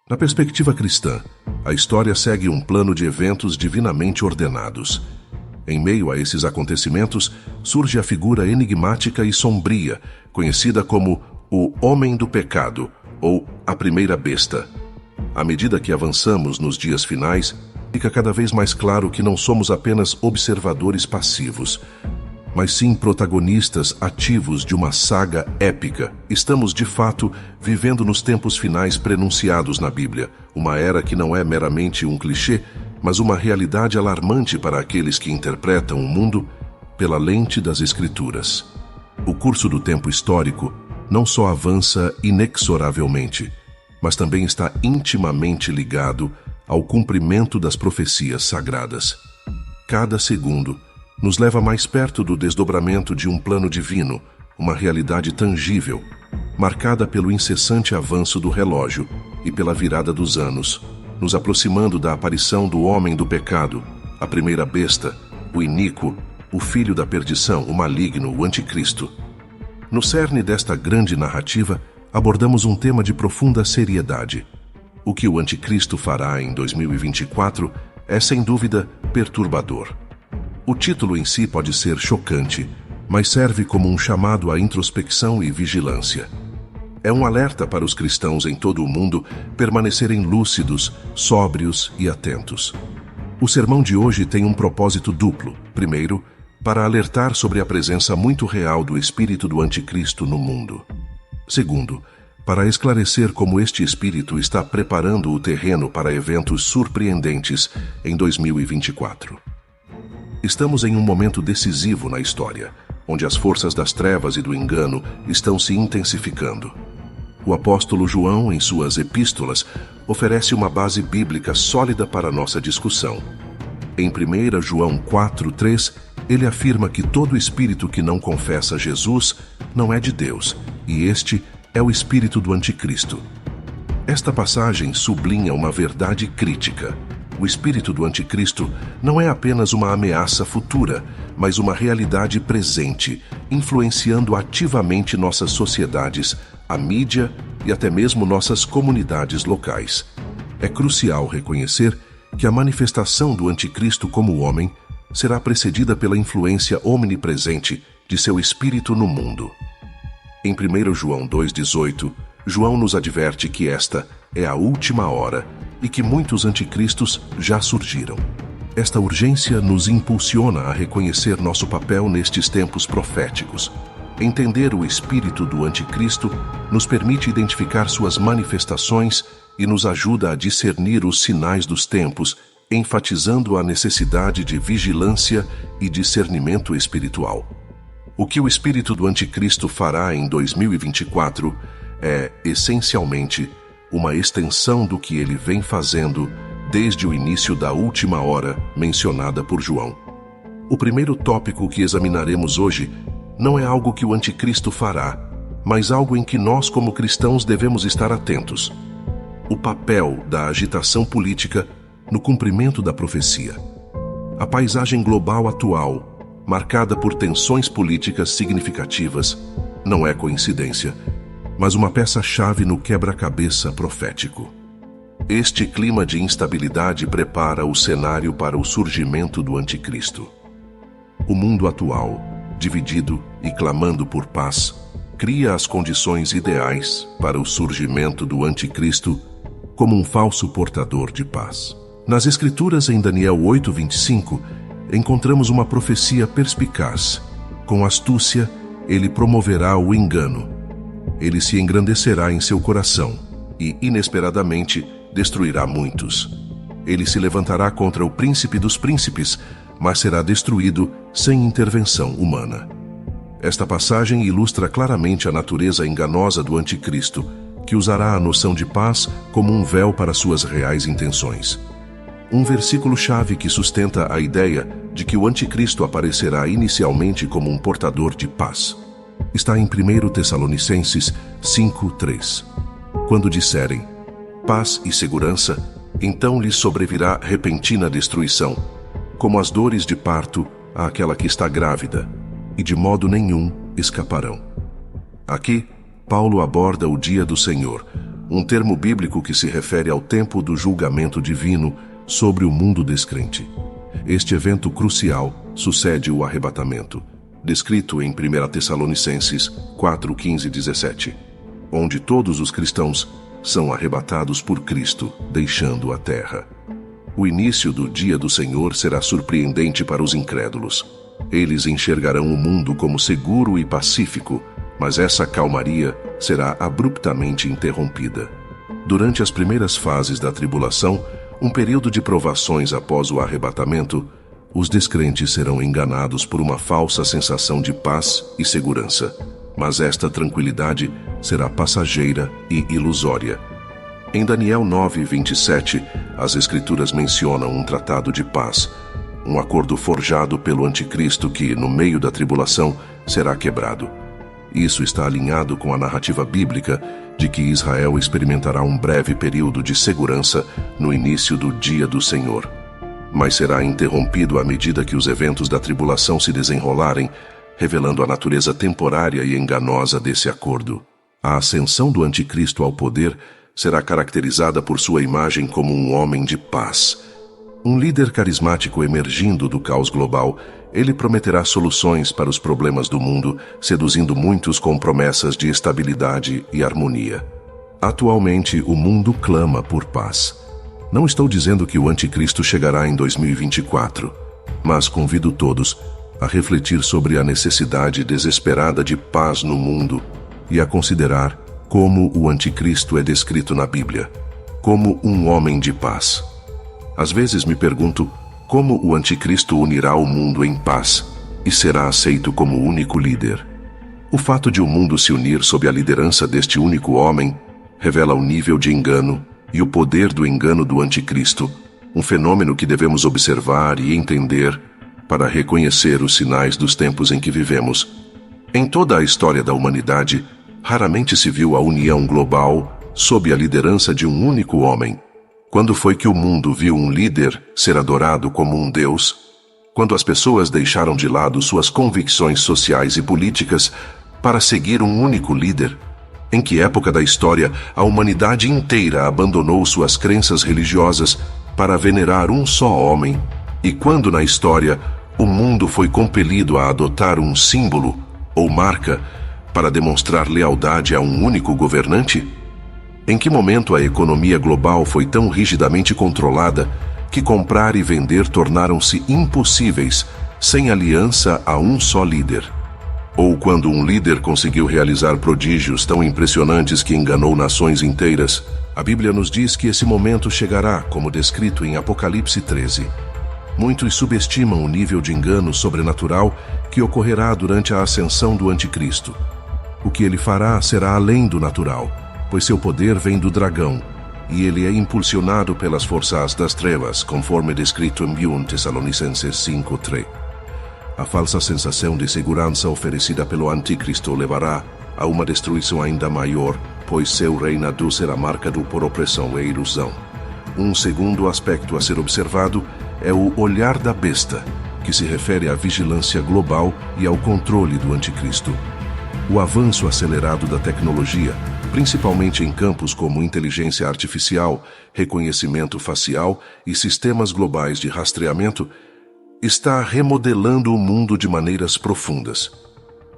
Na perspectiva cristã, a história segue um plano de eventos divinamente ordenados. Em meio a esses acontecimentos, surge a figura enigmática e sombria, conhecida como o Homem do Pecado, ou a Primeira Besta. À medida que avançamos nos dias finais, fica cada vez mais claro que não somos apenas observadores passivos, mas sim protagonistas ativos de uma saga épica. Estamos, de fato, vivendo nos tempos finais prenunciados na Bíblia, uma era que não é meramente um clichê, mas uma realidade alarmante para aqueles que interpretam o mundo pela lente das Escrituras. O curso do tempo histórico não só avança inexoravelmente, mas também está intimamente ligado ao cumprimento das profecias sagradas. Cada segundo nos leva mais perto do desdobramento de um plano divino, uma realidade tangível, marcada pelo incessante avanço do relógio e pela virada dos anos, nos aproximando da aparição do Homem do Pecado, a Primeira Besta, o iníquo, o filho da perdição, o maligno, o anticristo. No cerne desta grande narrativa, abordamos um tema de profunda seriedade. O que o anticristo fará em 2024 é, sem dúvida, perturbador. O título em si pode ser chocante, mas serve como um chamado à introspecção e vigilância. É um alerta para os cristãos em todo o mundo permanecerem lúcidos, sóbrios e atentos. O sermão de hoje tem um propósito duplo. Primeiro, para alertar sobre a presença muito real do espírito do anticristo no mundo. Segundo, para esclarecer como este espírito está preparando o terreno para eventos surpreendentes em 2024. Estamos em um momento decisivo na história, onde as forças das trevas e do engano estão se intensificando. O apóstolo João, em suas epístolas, oferece uma base bíblica sólida para a nossa discussão. Em 1 João 4:3, ele afirma que todo espírito que não confessa Jesus não é de Deus, e este é o espírito do anticristo. Esta passagem sublinha uma verdade crítica. O espírito do anticristo não é apenas uma ameaça futura, mas uma realidade presente, influenciando ativamente nossas sociedades, a mídia e até mesmo nossas comunidades locais. É crucial reconhecer que a manifestação do anticristo como homem será precedida pela influência omnipresente de seu espírito no mundo. Em 1 João 2,18, João nos adverte que esta é a última hora e que muitos anticristos já surgiram. Esta urgência nos impulsiona a reconhecer nosso papel nestes tempos proféticos. Entender o espírito do anticristo nos permite identificar suas manifestações e nos ajuda a discernir os sinais dos tempos, enfatizando a necessidade de vigilância e discernimento espiritual. O que o espírito do anticristo fará em 2024 é, essencialmente, uma extensão do que ele vem fazendo desde o início da última hora mencionada por João. O primeiro tópico que examinaremos hoje não é algo que o anticristo fará, mas algo em que nós, como cristãos, devemos estar atentos: o papel da agitação política no cumprimento da profecia. A paisagem global atual, marcada por tensões políticas significativas, não é coincidência, mas uma peça-chave no quebra-cabeça profético. Este clima de instabilidade prepara o cenário para o surgimento do anticristo. O mundo atual, dividido e clamando por paz, cria as condições ideais para o surgimento do anticristo como um falso portador de paz. Nas Escrituras, em Daniel 8:25, encontramos uma profecia perspicaz. Com astúcia, ele promoverá o engano. Ele se engrandecerá em seu coração e, inesperadamente, destruirá muitos. Ele se levantará contra o príncipe dos príncipes, mas será destruído sem intervenção humana. Esta passagem ilustra claramente a natureza enganosa do anticristo, que usará a noção de paz como um véu para suas reais intenções. Um versículo-chave que sustenta a ideia de que o anticristo aparecerá inicialmente como um portador de paz está em 1 Tessalonicenses 5:3. Quando disserem paz e segurança, então lhes sobrevirá repentina destruição, como as dores de parto àquela que está grávida, e de modo nenhum escaparão. Aqui, Paulo aborda o dia do Senhor, um termo bíblico que se refere ao tempo do julgamento divino sobre o mundo descrente. Este evento crucial sucede o arrebatamento, descrito em 1 Tessalonicenses 4, 15 e 17, onde todos os cristãos são arrebatados por Cristo, deixando a terra. O início do dia do Senhor será surpreendente para os incrédulos. Eles enxergarão o mundo como seguro e pacífico, mas essa calmaria será abruptamente interrompida. Durante as primeiras fases da tribulação, um período de provações após o arrebatamento, os descrentes serão enganados por uma falsa sensação de paz e segurança, mas esta tranquilidade será passageira e ilusória. Em Daniel 9, 27, as Escrituras mencionam um tratado de paz, um acordo forjado pelo Anticristo que, no meio da tribulação, será quebrado. Isso está alinhado com a narrativa bíblica de que Israel experimentará um breve período de segurança no início do dia do Senhor, mas será interrompido à medida que os eventos da tribulação se desenrolarem, revelando a natureza temporária e enganosa desse acordo. A ascensão do Anticristo ao poder será caracterizada por sua imagem como um homem de paz. Um líder carismático emergindo do caos global, ele prometerá soluções para os problemas do mundo, seduzindo muitos com promessas de estabilidade e harmonia. Atualmente, o mundo clama por paz. Não estou dizendo que o Anticristo chegará em 2024, mas convido todos a refletir sobre a necessidade desesperada de paz no mundo e a considerar como o Anticristo é descrito na Bíblia, como um homem de paz. Às vezes me pergunto como o Anticristo unirá o mundo em paz e será aceito como único líder. O fato de o mundo se unir sob a liderança deste único homem revela o nível de engano e o poder do engano do Anticristo, um fenômeno que devemos observar e entender para reconhecer os sinais dos tempos em que vivemos. Em toda a história da humanidade, raramente se viu a união global sob a liderança de um único homem. Quando foi que o mundo viu um líder ser adorado como um deus? Quando as pessoas deixaram de lado suas convicções sociais e políticas para seguir um único líder? Em que época da história a humanidade inteira abandonou suas crenças religiosas para venerar um só homem? E quando na história o mundo foi compelido a adotar um símbolo ou marca para demonstrar lealdade a um único governante? Em que momento a economia global foi tão rigidamente controlada que comprar e vender tornaram-se impossíveis sem aliança a um só líder? Ou quando um líder conseguiu realizar prodígios tão impressionantes que enganou nações inteiras? A Bíblia nos diz que esse momento chegará, como descrito em Apocalipse 13. Muitos subestimam o nível de engano sobrenatural que ocorrerá durante a ascensão do Anticristo. O que ele fará será além do natural, pois seu poder vem do dragão, e ele é impulsionado pelas forças das trevas, conforme descrito em 1 Tessalonicenses 5:3. A falsa sensação de segurança oferecida pelo Anticristo levará a uma destruição ainda maior, pois seu reinado será marcado por opressão e ilusão. Um segundo aspecto a ser observado é o olhar da besta, que se refere à vigilância global e ao controle do Anticristo. O avanço acelerado da tecnologia, principalmente em campos como inteligência artificial, reconhecimento facial e sistemas globais de rastreamento, está remodelando o mundo de maneiras profundas.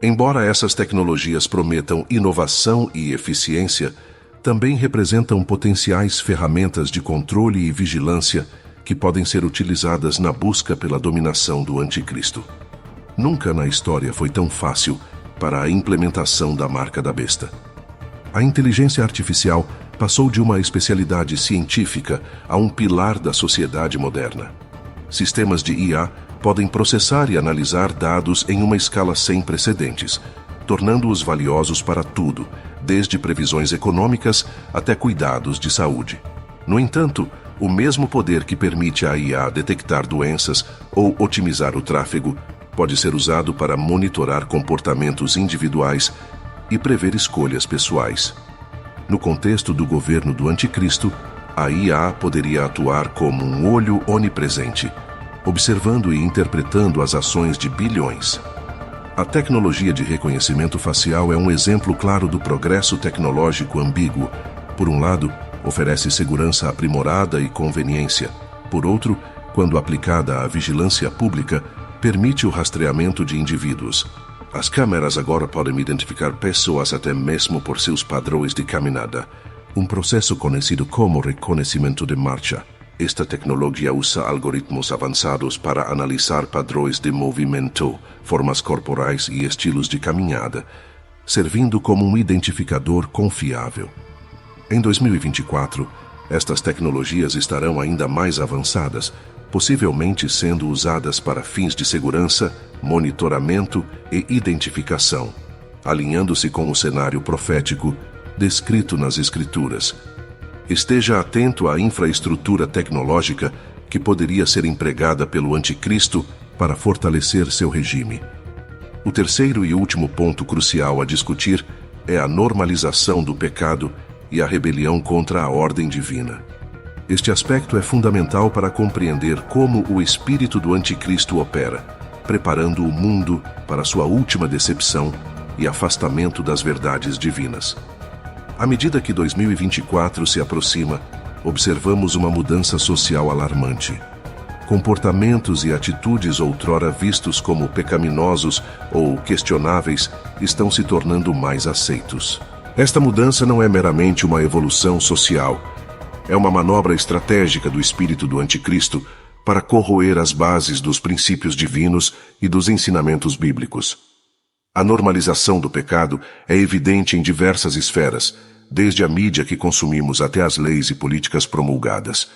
Embora essas tecnologias prometam inovação e eficiência, também representam potenciais ferramentas de controle e vigilância que podem ser utilizadas na busca pela dominação do Anticristo. Nunca na história foi tão fácil para a implementação da marca da besta. A inteligência artificial passou de uma especialidade científica a um pilar da sociedade moderna. Sistemas de IA podem processar e analisar dados em uma escala sem precedentes, tornando-os valiosos para tudo, desde previsões econômicas até cuidados de saúde. No entanto, o mesmo poder que permite à IA detectar doenças ou otimizar o tráfego pode ser usado para monitorar comportamentos individuais e prever escolhas pessoais. No contexto do governo do Anticristo, a IA poderia atuar como um olho onipresente, observando e interpretando as ações de bilhões. A tecnologia de reconhecimento facial é um exemplo claro do progresso tecnológico ambíguo, Por um lado, oferece segurança aprimorada e conveniência. Por outro, quando aplicada à vigilância pública, permite o rastreamento de indivíduos. As câmeras agora podem identificar pessoas até mesmo por seus padrões de caminhada, um processo conhecido como reconhecimento de marcha. Esta tecnologia usa algoritmos avançados para analisar padrões de movimento, formas corporais e estilos de caminhada, servindo como um identificador confiável. Em 2024, estas tecnologias estarão ainda mais avançadas, possivelmente sendo usadas para fins de segurança, monitoramento e identificação, alinhando-se com o cenário profético descrito nas Escrituras. Esteja atento à infraestrutura tecnológica que poderia ser empregada pelo anticristo para fortalecer seu regime. O terceiro e último ponto crucial a discutir é a normalização do pecado e a rebelião contra a ordem divina. Este aspecto é fundamental para compreender como o espírito do anticristo opera, preparando o mundo para sua última decepção e afastamento das verdades divinas. À medida que 2024 se aproxima, observamos uma mudança social alarmante. Comportamentos e atitudes outrora vistos como pecaminosos ou questionáveis estão se tornando mais aceitos. Esta mudança não é meramente uma evolução social. É uma manobra estratégica do espírito do anticristo para corroer as bases dos princípios divinos e dos ensinamentos bíblicos. A normalização do pecado é evidente em diversas esferas, desde a mídia que consumimos até as leis e políticas promulgadas.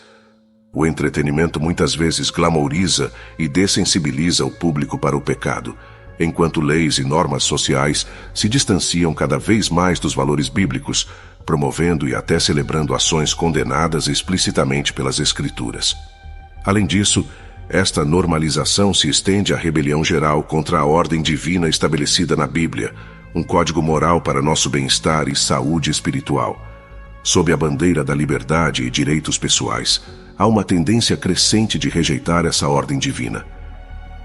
O entretenimento muitas vezes glamouriza e dessensibiliza o público para o pecado, enquanto leis e normas sociais se distanciam cada vez mais dos valores bíblicos, promovendo e até celebrando ações condenadas explicitamente pelas Escrituras. Além disso, esta normalização se estende à rebelião geral contra a ordem divina estabelecida na Bíblia, um código moral para nosso bem-estar e saúde espiritual. Sob a bandeira da liberdade e direitos pessoais, há uma tendência crescente de rejeitar essa ordem divina.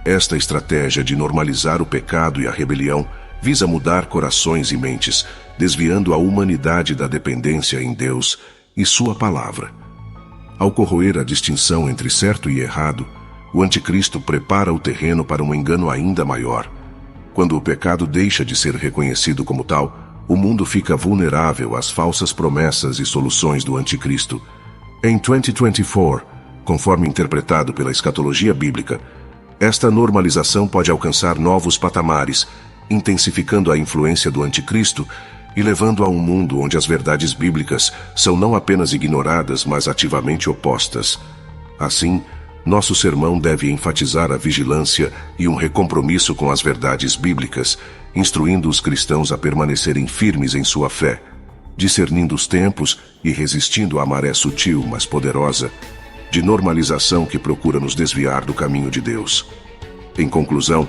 Esta estratégia de normalizar o pecado e a rebelião visa mudar corações e mentes, desviando a humanidade da dependência em Deus e sua palavra. Ao corroer a distinção entre certo e errado, o anticristo prepara o terreno para um engano ainda maior. Quando o pecado deixa de ser reconhecido como tal, o mundo fica vulnerável às falsas promessas e soluções do anticristo. Em 2024, conforme interpretado pela escatologia bíblica, esta normalização pode alcançar novos patamares, intensificando a influência do anticristo e levando a um mundo onde as verdades bíblicas são não apenas ignoradas, mas ativamente opostas. Assim, nosso sermão deve enfatizar a vigilância e um recompromisso com as verdades bíblicas, instruindo os cristãos a permanecerem firmes em sua fé, discernindo os tempos e resistindo à maré sutil, mas poderosa, de normalização que procura nos desviar do caminho de Deus. Em conclusão,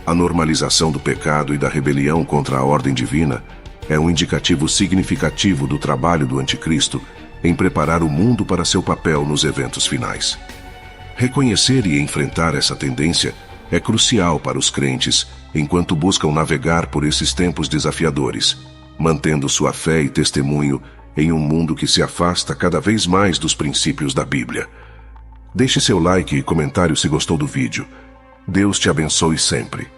a normalização do pecado e da rebelião contra a ordem divina é um indicativo significativo do trabalho do anticristo em preparar o mundo para seu papel nos eventos finais. Reconhecer e enfrentar essa tendência é crucial para os crentes enquanto buscam navegar por esses tempos desafiadores, mantendo sua fé e testemunho em um mundo que se afasta cada vez mais dos princípios da Bíblia. Deixe seu like e comentário se gostou do vídeo. Deus te abençoe sempre.